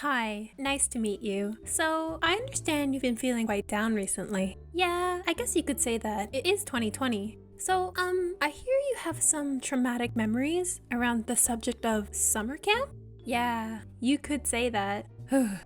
Hi, nice to meet you. So, I understand you've been feeling quite down recently. Yeah, I guess you could say that. It is 2020. So, I hear you have some traumatic memories around the subject of summer camp? Yeah, you could say that.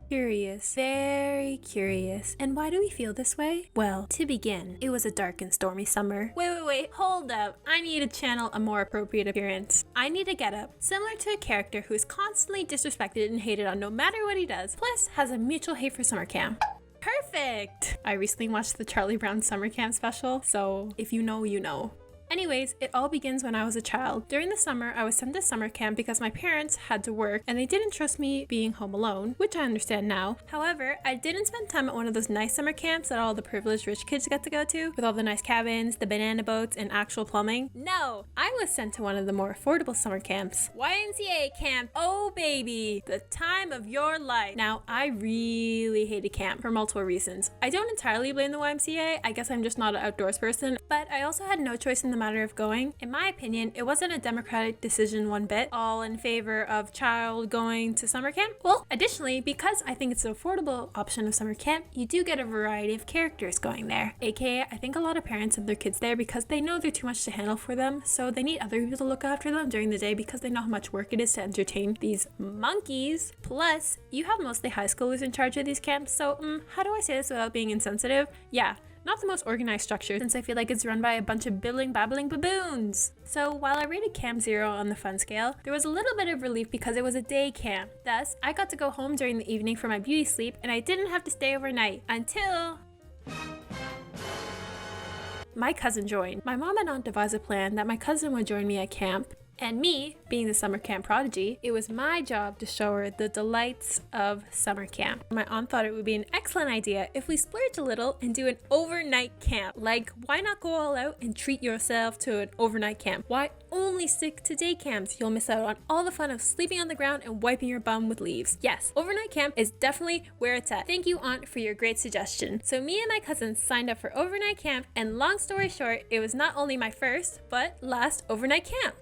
Curious, very curious. And why do we feel this way? Well, to begin, it was a dark and stormy summer. Wait, hold up. I need to channel a more appropriate appearance. I need a getup similar to a character who is constantly disrespected and hated on no matter what he does, plus has a mutual hate for summer camp. Perfect! I recently watched the Charlie Brown summer camp special, so if you know, you know. Anyways, it all begins when I was a child. During the summer, I was sent to summer camp because my parents had to work and they didn't trust me being home alone, which I understand now. However, I didn't spend time at one of those nice summer camps that all the privileged rich kids get to go to, with all the nice cabins, the banana boats, and actual plumbing. No, I was sent to one of the more affordable summer camps. YMCA camp, oh baby, the time of your life. Now, I really hated camp for multiple reasons. I don't entirely blame the YMCA, I guess I'm just not an outdoors person, but I also had no choice in the matter of going. In my opinion, it wasn't a democratic decision one bit, all in favor of child going to summer camp. Well, additionally, because I think it's an affordable option of summer camp, you do get a variety of characters going there. AKA, I think a lot of parents send their kids there because they know they're too much to handle for them, so they need other people to look after them during the day because they know how much work it is to entertain these monkeys. Plus, you have mostly high schoolers in charge of these camps, so how do I say this without being insensitive? Yeah, not the most organized structure, since I feel like it's run by a bunch of babbling baboons. So while I rated Camp 0 on the fun scale, there was a little bit of relief because it was a day camp. Thus, I got to go home during the evening for my beauty sleep and I didn't have to stay overnight until my cousin joined. My mom and aunt devised a plan that my cousin would join me at camp. And me, being the summer camp prodigy, it was my job to show her the delights of summer camp. My aunt thought it would be an excellent idea if we splurge a little and do an overnight camp. Like, why not go all out and treat yourself to an overnight camp? Why only stick to day camps? You'll miss out on all the fun of sleeping on the ground and wiping your bum with leaves. Yes, overnight camp is definitely where it's at. Thank you, aunt, for your great suggestion. So me and my cousins signed up for overnight camp, and long story short, it was not only my first, but last overnight camp.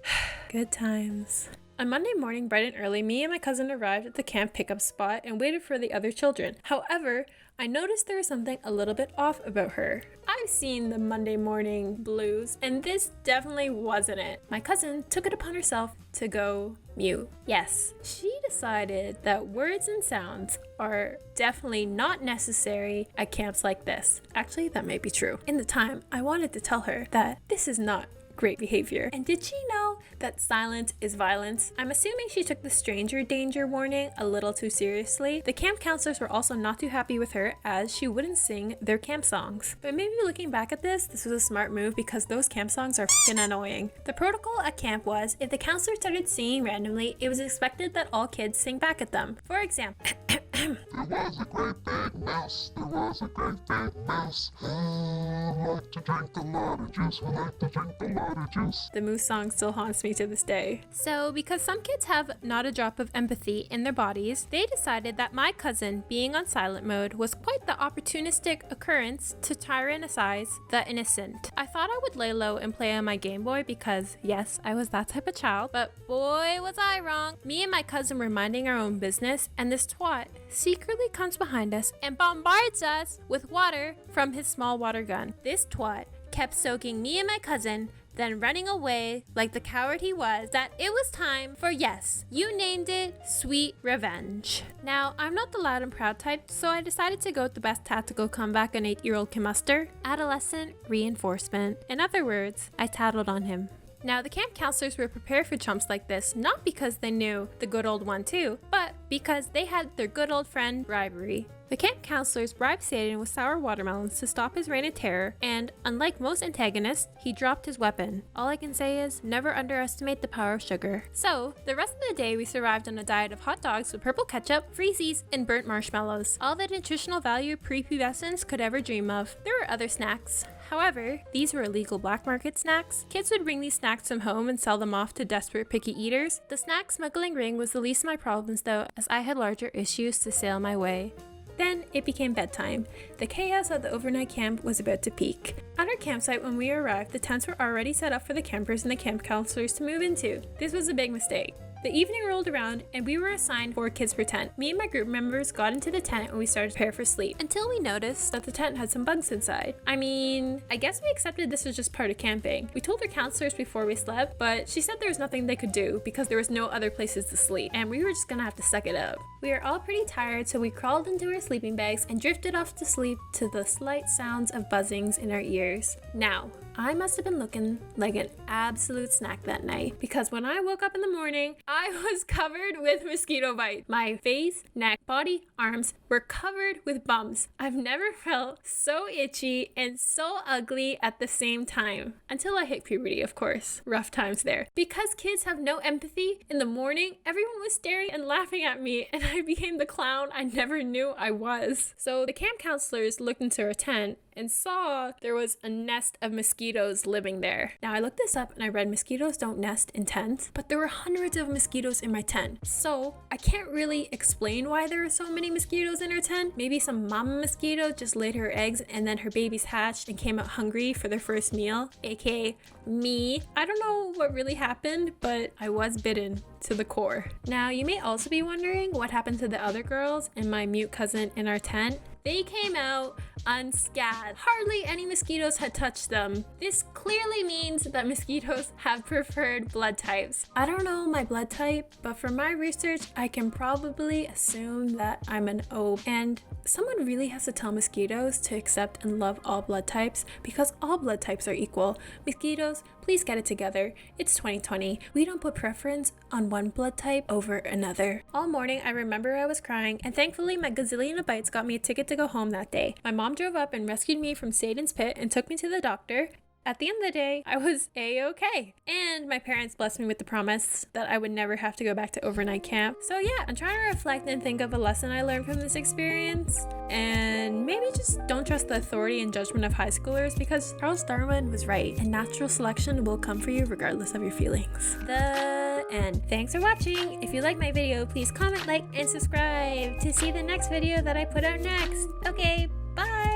Good times. On Monday morning, bright and early, me and my cousin arrived at the camp pickup spot and waited for the other children. However, I noticed there was something a little bit off about her. I've seen the Monday morning blues, and this definitely wasn't it. My cousin took it upon herself to go mute. Yes, she decided that words and sounds are definitely not necessary at camps like this. Actually, that may be true. In the time, I wanted to tell her that this is not great behavior. And did she know that silence is violence? I'm assuming she took the stranger danger warning a little too seriously. The camp counselors were also not too happy with her as she wouldn't sing their camp songs. But maybe looking back at this was a smart move because those camp songs are f***ing annoying. The protocol at camp was if the counselor started singing randomly, it was expected that all kids sing back at them. For example, There was a great big mouse. There was a great big mouse. Who liked to drink a lot of juice? Who liked to drink a lot of juice? The Moose song still haunts me to this day. So, because some kids have not a drop of empathy in their bodies, they decided that my cousin being on silent mode was quite the opportunistic occurrence to tyrannicize the innocent. I thought I would lay low and play on my Game Boy because, yes, I was that type of child, but boy was I wrong. Me and my cousin were minding our own business, and this twat secretly comes behind us and bombards us with water from his small water gun. This twat kept soaking me and my cousin, then running away like the coward he was, that it was time for, yes, you named it, sweet revenge. Now, I'm not the loud and proud type, so I decided to go with the best tactical comeback an 8-year-old can muster: adolescent reinforcement. In other words, I tattled on him. Now, the camp counselors were prepared for chumps like this, not because they knew the good old 1-2, but because they had their good old friend bribery. The camp counselors bribed Satan with sour watermelons to stop his reign of terror, and unlike most antagonists, he dropped his weapon. All I can say is, never underestimate the power of sugar. So, the rest of the day we survived on a diet of hot dogs with purple ketchup, freezies, and burnt marshmallows. All the nutritional value prepubescents could ever dream of. There were other snacks. However, these were illegal black market snacks. Kids would bring these snacks from home and sell them off to desperate picky eaters. The snack smuggling ring was the least of my problems though, as I had larger issues to sail my way. Then it became bedtime. The chaos of the overnight camp was about to peak. At our campsite when we arrived, the tents were already set up for the campers and the camp counselors to move into. This was a big mistake. The evening rolled around and we were assigned 4 kids per tent. Me and my group members got into the tent and we started to prepare for sleep until we noticed that the tent had some bugs inside. I mean, I guess we accepted this was just part of camping. We told our counselors before we slept, but she said there was nothing they could do because there was no other places to sleep and we were just gonna have to suck it up. We were all pretty tired, so we crawled into our sleeping bags and drifted off to sleep to the slight sounds of buzzings in our ears. Now, I must have been looking like an absolute snack that night because when I woke up in the morning, I was covered with mosquito bites. My face, neck, body, arms were covered with bumps. I've never felt so itchy and so ugly at the same time. Until I hit puberty, of course. Rough times there. Because kids have no empathy, in the morning, everyone was staring and laughing at me and I became the clown I never knew I was. So the camp counselors looked into our tent and saw there was a nest of mosquitoes living there. Now I looked this up and I read mosquitoes don't nest in tents, but there were hundreds of mosquitoes in my tent. So I can't really explain why there are so many mosquitoes in her tent. Maybe some mama mosquito just laid her eggs and then her babies hatched and came out hungry for their first meal, aka me. I don't know what really happened, but I was bitten to the core. Now you may also be wondering what happened to the other girls and my mute cousin in our tent. They came out unscathed. Hardly any mosquitoes had touched them. This clearly means that mosquitoes have preferred blood types. I don't know my blood type, but for my research, I can probably assume that I'm an O. And someone really has to tell mosquitoes to accept and love all blood types because all blood types are equal. Mosquitoes, please get it together. It's 2020. We don't put preference on one blood type over another. All morning, I remember I was crying, and thankfully my gazillion of bites got me a ticket to go home that day. My mom drove up and rescued me from Satan's pit and took me to the doctor. At the end of the day, I was A-okay. And my parents blessed me with the promise that I would never have to go back to overnight camp. So yeah, I'm trying to reflect and think of a lesson I learned from this experience. And maybe just don't trust the authority and judgment of high schoolers because Charles Darwin was right and natural selection will come for you regardless of your feelings. The end. Thanks for watching. If you like my video, please comment, like, and subscribe to see the next video that I put out next. Okay, bye!